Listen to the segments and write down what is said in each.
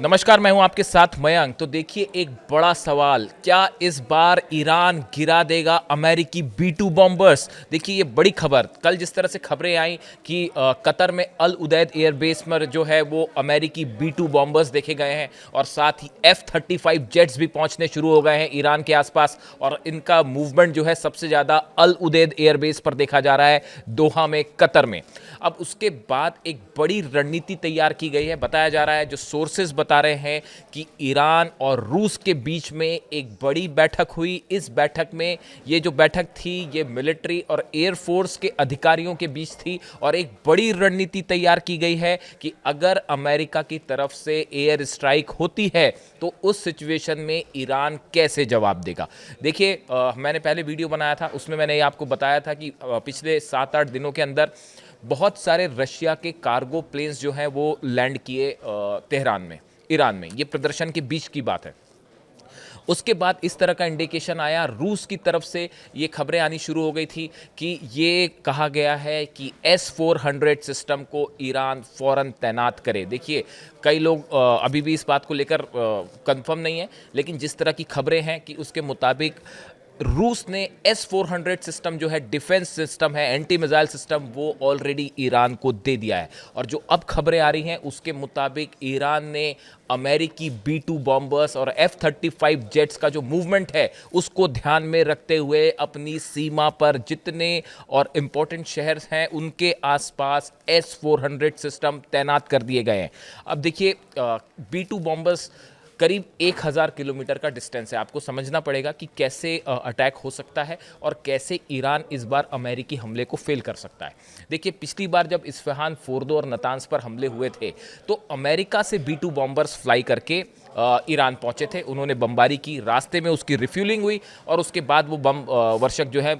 नमस्कार, मैं हूं आपके साथ मयंक। तो देखिए, एक बड़ा सवाल, क्या इस बार ईरान गिरा देगा अमेरिकी B-2 बॉम्बर्स? देखिए, ये बड़ी खबर कल जिस तरह से खबरें आई कि कतर में अल उदैद एयरबेस पर जो है वो अमेरिकी B-2 बॉम्बर्स देखे गए हैं और साथ ही F-35 जेट्स भी पहुंचने शुरू हो गए हैं ईरान के आसपास। और इनका मूवमेंट जो है सबसे ज़्यादा अल उदैद एयरबेस पर देखा जा रहा है, दोहा में, कतर में। अब उसके बाद एक बड़ी रणनीति तैयार की गई है। बताया जा रहा है, जो सोर्सेज बता रहे हैं कि ईरान और रूस के बीच में एक बड़ी बैठक हुई। इस बैठक में, ये जो बैठक थी, ये मिलिट्री और एयरफोर्स के अधिकारियों के बीच थी और एक बड़ी रणनीति तैयार की गई है कि अगर अमेरिका की तरफ से एयर स्ट्राइक होती है तो उस सिचुएशन में ईरान कैसे जवाब देगा। देखिए, मैंने पहले वीडियो बनाया था, उसमें मैंने ये आपको बताया था कि पिछले 7-8 दिनों के अंदर बहुत सारे रशिया के कार्गो प्लेन्स जो हैं वो लैंड किए तेहरान में, ईरान में। ये प्रदर्शन के बीच की बात है। उसके बाद इस तरह का इंडिकेशन आया, रूस की तरफ से ये खबरें आनी शुरू हो गई थी कि ये कहा गया है कि S-400 सिस्टम को ईरान फौरन तैनात करे। देखिए, कई लोग अभी भी इस बात को लेकर कंफर्म नहीं है, लेकिन जिस तरह की खबरें हैं कि उसके मुताबिक रूस ने S-400 सिस्टम जो है, डिफेंस सिस्टम है, एंटी मिसाइल सिस्टम, वो ऑलरेडी ईरान को दे दिया है। और जो अब खबरें आ रही हैं उसके मुताबिक ईरान ने अमेरिकी B-2 बॉम्बर्स और F-35 जेट्स का जो मूवमेंट है उसको ध्यान में रखते हुए अपनी सीमा पर जितने और इम्पोर्टेंट शहर हैं उनके आसपास S-400 सिस्टम तैनात कर दिए गए हैं। अब देखिए, B-2 बॉम्बर्स करीब 1000 किलोमीटर का डिस्टेंस है। आपको समझना पड़ेगा कि कैसे अटैक हो सकता है और कैसे ईरान इस बार अमेरिकी हमले को फेल कर सकता है। देखिए, पिछली बार जब इस्फहान, फोर्दो और नतांज पर हमले हुए थे तो अमेरिका से B-2 बॉम्बर्स फ्लाई करके ईरान पहुंचे थे। उन्होंने बमबारी की, रास्ते में उसकी रिफ्यूलिंग हुई और उसके बाद वो बम वर्षक जो है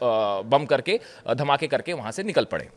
बम करके, धमाके करके वहाँ से निकल पड़े।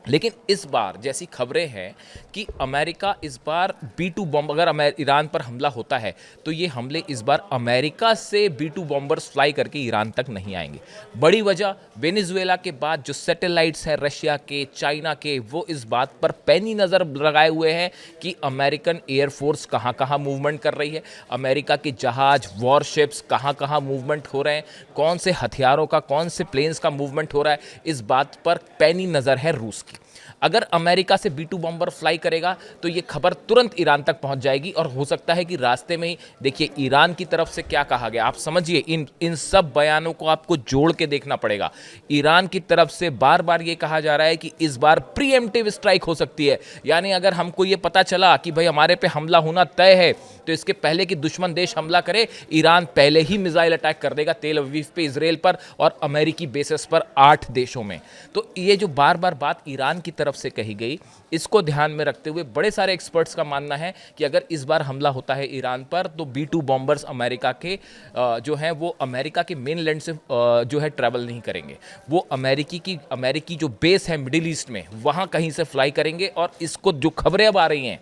लेकिन इस बार जैसी खबरें हैं कि अमेरिका इस बार B-2 बॉम्ब, अगर ईरान पर हमला होता है तो ये हमले इस बार अमेरिका से B-2 बॉम्बर्स फ्लाई करके ईरान तक नहीं आएंगे। बड़ी वजह, वेनेजुएला के बाद जो सैटेलाइट्स हैं रशिया के, चाइना के, वो इस बात पर पैनी नज़र लगाए हुए हैं कि अमेरिकन एयरफोर्स कहाँ कहाँ मूवमेंट कर रही है, अमेरिका के जहाज, वॉरशिप्स कहाँ कहाँ मूवमेंट हो रहे हैं, कौन से हथियारों का, कौन से प्लेन्स का मूवमेंट हो रहा है। इस बात पर पैनी नज़र है रूस की। अगर अमेरिका से B-2 बॉम्बर फ्लाई करेगा तो ये खबर तुरंत ईरान तक पहुंच जाएगी और हो सकता है कि रास्ते में ही, देखिए, ईरान की तरफ से क्या कहा गया, आप समझिए, इन सब बयानों को आपको जोड़ के देखना पड़ेगा। ईरान की तरफ से बार बार ये कहा जा रहा है कि इस बार प्रीएम्प्टिव स्ट्राइक हो सकती है, यानी अगर हमको ये पता चला कि भाई हमारे पे हमला होना तय है तो इसके पहले कि दुश्मन देश हमला करे, ईरान पहले ही मिसाइल अटैक कर देगा तेल अवीव पे, इजराइल पर और अमेरिकी बेसिस पर 8 देशों में। तो ये जो बार बार बात ईरान की तरफ से कही गई, इसको ध्यान में रखते हुए बड़े सारे एक्सपर्ट्स का मानना है कि अगर इस बार हमला होता है ईरान पर तो B-2 बॉम्बर्स अमेरिका के जो हैं वो अमेरिका के मेन लैंड से जो है ट्रैवल नहीं करेंगे। वो अमेरिकी जो बेस है मिडिल ईस्ट में, वहाँ कहीं से फ्लाई करेंगे। और इसको, जो खबरें अब आ रही हैं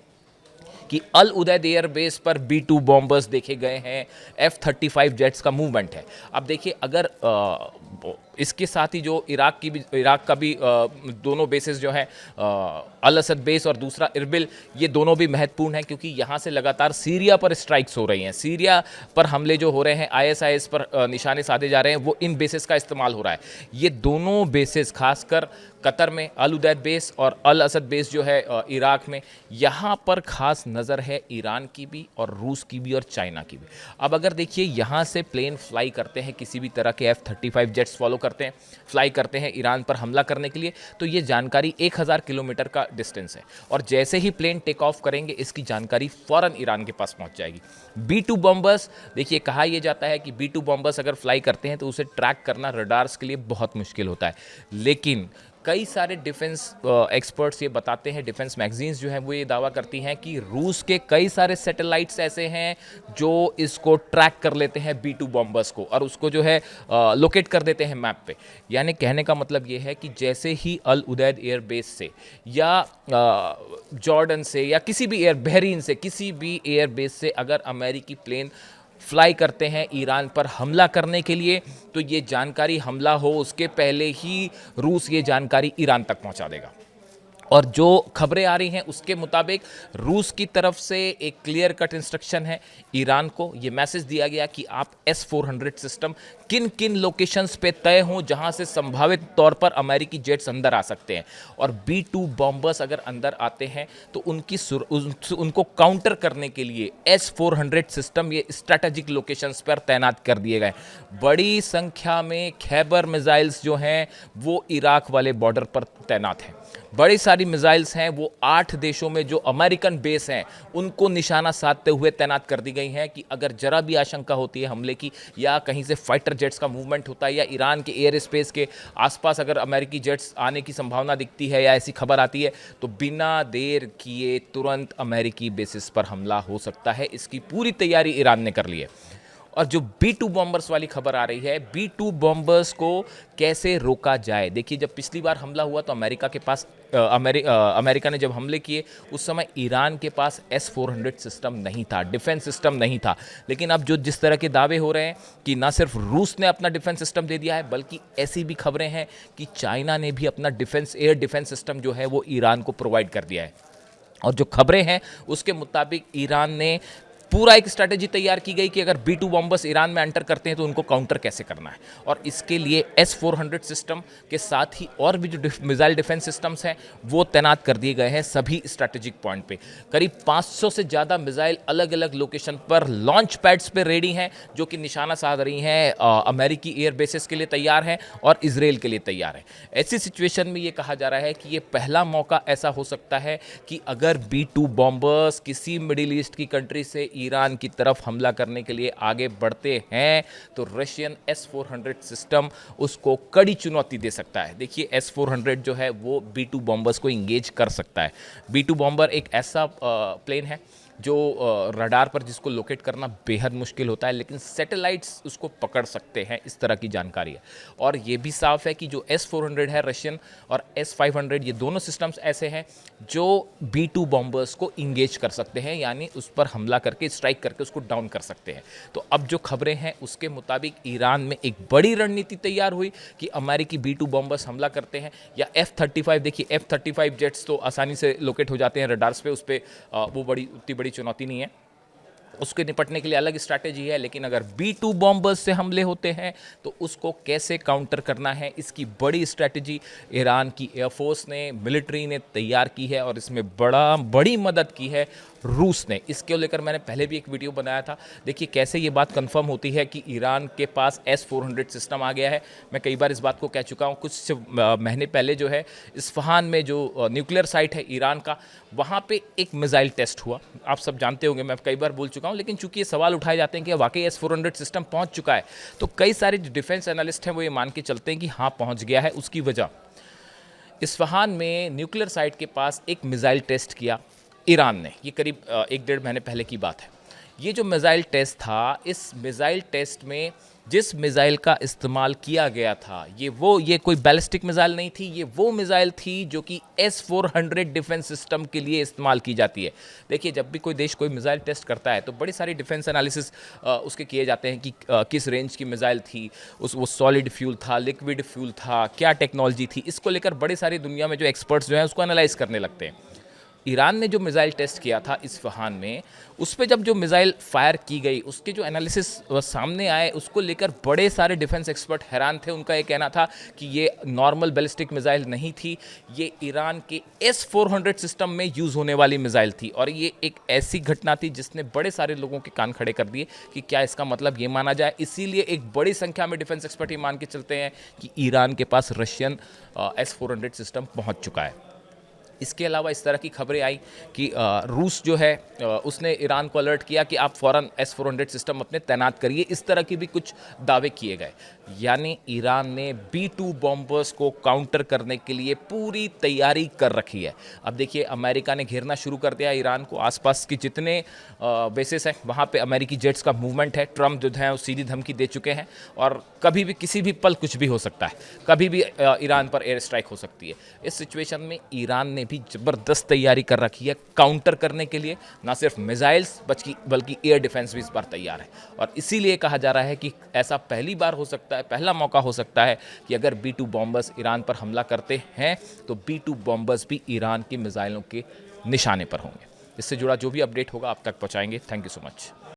कि अल उदैद एयरबेस पर B-2 बॉम्बर्स देखे गए हैं, F-35 जेट्स का मूवमेंट है। अब देखिए, अगर इसके साथ ही जो इराक का भी दोनों बेसेस जो हैं, अल असद बेस और दूसरा इरबिल, ये दोनों भी महत्वपूर्ण हैं क्योंकि यहाँ से लगातार सीरिया पर स्ट्राइक्स हो रही हैं। सीरिया पर हमले जो हो रहे हैं, ISIS पर निशाने साधे जा रहे हैं, वो इन बेसेस का इस्तेमाल हो रहा है। ये दोनों बेसेस, खासकर कतर में अल उदैद बेस और अल असद बेस जो है इराक में, यहाँ पर खास नज़र है ईरान की भी और रूस की भी और चाइना की भी। अब अगर देखिए, यहाँ से प्लेन फ्लाई करते हैं, किसी भी तरह के F-35 जेट्स फॉलो करते हैं, फ्लाई करते हैं ईरान पर हमला करने के लिए, तो ये जानकारी 1000 किलोमीटर का डिस्टेंस है और जैसे ही प्लेन टेक ऑफ करेंगे इसकी जानकारी फ़ौरन ईरान के पास पहुंच जाएगी। B-2 बॉम्बर्स, देखिए, कहा यह जाता है कि B-2 बॉम्बर्स अगर फ्लाई करते हैं तो उसे ट्रैक करना रडार्स के लिए बहुत मुश्किल होता है। लेकिन कई सारे डिफेंस एक्सपर्ट्स ये बताते हैं, डिफेंस मैगजीन्स जो हैं वो ये दावा करती हैं कि रूस के कई सारे सैटेलाइट्स ऐसे हैं जो इसको ट्रैक कर लेते हैं B-2 बॉम्बर्स को और उसको जो है लोकेट कर देते हैं मैप पे। यानी कहने का मतलब ये है कि जैसे ही अल उदैद एयर बेस से या जॉर्डन से या किसी भी बहरीन से, किसी भी एयर बेस से अगर अमेरिकी प्लेन फ्लाई करते हैं ईरान पर हमला करने के लिए, तो ये जानकारी, हमला हो उसके पहले ही रूस ये जानकारी ईरान तक पहुंचा देगा। और जो खबरें आ रही हैं उसके मुताबिक रूस की तरफ से एक क्लियर कट इंस्ट्रक्शन है ईरान को, ये मैसेज दिया गया कि आप S-400 सिस्टम किन किन लोकेशंस पे तय हों जहां से संभावित तौर पर अमेरिकी जेट्स अंदर आ सकते हैं, और B-2 बॉम्बर्स अगर अंदर आते हैं तो उनको काउंटर करने के लिए S-400 सिस्टम ये स्ट्रैटेजिक लोकेशंस पर तैनात कर दिए गए। बड़ी संख्या में खैबर मिसाइल्स जो हैं वो इराक वाले बॉर्डर पर तैनात हैं। बड़ी सारी मिसाइल्स हैं वो 8 देशों में जो अमेरिकन बेस हैं उनको निशाना साधते हुए तैनात कर दी गई हैं कि अगर जरा भी आशंका होती है हमले की, या कहीं से फाइटर जेट्स का मूवमेंट होता है, या ईरान के एयर स्पेस के आसपास अगर अमेरिकी जेट्स आने की संभावना दिखती है या ऐसी खबर आती है, तो बिना देर किए तुरंत अमेरिकी बेसिस पर हमला हो सकता है। इसकी पूरी तैयारी ईरान ने कर ली है। और जो B-2 बॉम्बर्स वाली खबर आ रही है, B-2 बॉम्बर्स को कैसे रोका जाए। देखिए, जब पिछली बार हमला हुआ तो अमेरिका के पास अमेरिका ने जब हमले किए उस समय ईरान के पास S-400 सिस्टम नहीं था, डिफेंस सिस्टम नहीं था। लेकिन अब जो जिस तरह के दावे हो रहे हैं कि ना सिर्फ रूस ने अपना डिफेंस सिस्टम दे दिया है, बल्कि ऐसी भी खबरें हैं कि चाइना ने भी अपना एयर डिफेंस सिस्टम जो है वो ईरान को प्रोवाइड कर दिया है। और जो खबरें हैं उसके मुताबिक ईरान ने पूरा एक स्ट्रैटेजी तैयार की गई कि अगर B-2 बॉम्बर्स ईरान में एंटर करते हैं तो उनको काउंटर कैसे करना है, और इसके लिए S-400 सिस्टम के साथ ही और भी जो मिसाइल डिफेंस सिस्टम्स हैं वो तैनात कर दिए गए हैं सभी स्ट्रैटेजिक पॉइंट पे। करीब 500 से ज़्यादा मिसाइल अलग अलग लोकेशन पर लॉन्च पैड्स पे रेडी हैं, जो कि निशाना साध रही हैं अमेरिकी एयर बेसिस के लिए तैयार हैं और इसराइल के लिए तैयार हैं। ऐसी सिचुएशन में ये कहा जा रहा है कि ये पहला मौका ऐसा हो सकता है कि अगर B-2 बॉम्बर्स किसी मिडिल ईस्ट की कंट्री से ईरान की तरफ हमला करने के लिए आगे बढ़ते हैं तो रशियन S-400 सिस्टम उसको कड़ी चुनौती दे सकता है। देखिए, S-400 जो है वो B-2 बॉम्बर्स को इंगेज कर सकता है। B-2 बॉम्बर एक ऐसा प्लेन है जो रडार पर जिसको लोकेट करना बेहद मुश्किल होता है, लेकिन सैटेलाइट्स उसको पकड़ सकते हैं, इस तरह की जानकारी है। और ये भी साफ है कि जो S-400 है रशियन और S-500, ये दोनों सिस्टम्स ऐसे हैं जो B-2 बॉम्बर्स को इंगेज कर सकते हैं, यानी उस पर हमला करके स्ट्राइक करके उसको डाउन कर सकते हैं। तो अब जो खबरें हैं उसके मुताबिक ईरान में एक बड़ी रणनीति तैयार हुई कि अमेरिकी B-2 बॉम्बर्स हमला करते हैं या F-35, देखिए F-35 जेट्स तो आसानी से लोकेट हो जाते हैं रडार्स पे, उस पर वो उतनी बड़ी चुनौती नहीं है, उसके निपटने के लिए अलग स्ट्रैटेजी है। लेकिन अगर B-2 बॉम्बर्स से हमले होते हैं तो उसको कैसे काउंटर करना है, इसकी बड़ी स्ट्रैटेजी ईरान की एयरफोर्स ने, मिलिट्री ने तैयार की है, और इसमें बड़ी मदद की है रूस ने। इसके लेकर मैंने पहले भी एक वीडियो बनाया था। देखिए कैसे ये बात कंफर्म होती है कि ईरान के पास S-400 सिस्टम आ गया है। मैं कई बार इस बात को कह चुका हूँ। कुछ महीने पहले जो है इस्फहान में जो न्यूक्लियर साइट है ईरान का, वहाँ पे एक मिसाइल टेस्ट हुआ। आप सब जानते होंगे, मैं कई बार बोल चुका हूँ, लेकिन चूंकि ये सवाल उठाए जाते हैं कि वाकई S-400 सिस्टम पहुँच चुका है, तो कई सारे जो डिफेंस एनालिस्ट हैं वो ये मान के चलते हैं कि हाँ पहुँच गया है। उसकी वजह, इस्फहान में न्यूक्लियर साइट के पास एक मिसाइल टेस्ट किया ईरान ने। ये करीब 1-1.5 महीने पहले की बात है। ये जो मिसाइल टेस्ट था, इस मिसाइल टेस्ट में जिस मिसाइल का इस्तेमाल किया गया था ये कोई बैलिस्टिक मिसाइल नहीं थी, ये वो मिसाइल थी जो कि S-400 डिफेंस सिस्टम के लिए इस्तेमाल की जाती है। देखिए, जब भी कोई देश कोई मिसाइल टेस्ट करता है तो बड़ी सारी डिफेंस एनालिसिस उसके किए जाते हैं कि किस रेंज की मिसाइल थी, वो सॉलिड फ्यूल था, लिक्विड फ्यूल था, क्या टेक्नोलॉजी थी। इसको लेकर बड़ी सारी दुनिया में जो एक्सपर्ट्स जो हैं उसको एनालाइज करने लगते हैं। ईरान ने जो मिसाइल टेस्ट किया था इस्फहान में, उस पर जब जो मिसाइल फायर की गई उसके जो एनालिसिस सामने आए उसको लेकर बड़े सारे डिफेंस एक्सपर्ट हैरान थे। उनका ये कहना था कि ये नॉर्मल बैलिस्टिक मिसाइल नहीं थी, ये ईरान के S-400 सिस्टम में यूज़ होने वाली मिसाइल थी। और ये एक ऐसी घटना थी जिसने बड़े सारे लोगों के कान खड़े कर दिए कि क्या इसका मतलब ये माना जाए। इसीलिए एक बड़ी संख्या में डिफेंस एक्सपर्ट ये मान के चलते हैं कि ईरान के पास रशियन S-400 सिस्टम पहुँच चुका है। इसके अलावा इस तरह की खबरें आई कि रूस जो है उसने ईरान को अलर्ट किया कि आप फ़ौरन S-400 सिस्टम अपने तैनात करिए। इस तरह की भी कुछ दावे किए गए। यानी ईरान ने B-2 बॉम्बर्स को काउंटर करने के लिए पूरी तैयारी कर रखी है। अब देखिए, अमेरिका ने घेरना शुरू कर दिया ईरान को। आसपास की जितने बेसिस हैं वहाँ पे अमेरिकी जेट्स का मूवमेंट है। ट्रम्प जो है वो सीधी धमकी दे चुके हैं और कभी भी किसी भी पल कुछ भी हो सकता है, कभी भी ईरान पर एयर स्ट्राइक हो सकती है। इस सिचुएशन में ईरान ने ने भी ज़बरदस्त तैयारी कर रखी है काउंटर करने के लिए। ना सिर्फ मिसाइल्स बल्कि एयर डिफेंस भी इस बार तैयार है, और इसीलिए कहा जा रहा है कि ऐसा पहली बार हो सकता है, पहला मौका हो सकता है कि अगर B-2 बॉम्बर्स ईरान पर हमला करते हैं तो B-2 बॉम्बर्स भी ईरान की मिसाइलों के निशाने पर होंगे। इससे जुड़ा जो भी अपडेट होगा आप तक पहुंचाएंगे। Thank you so much.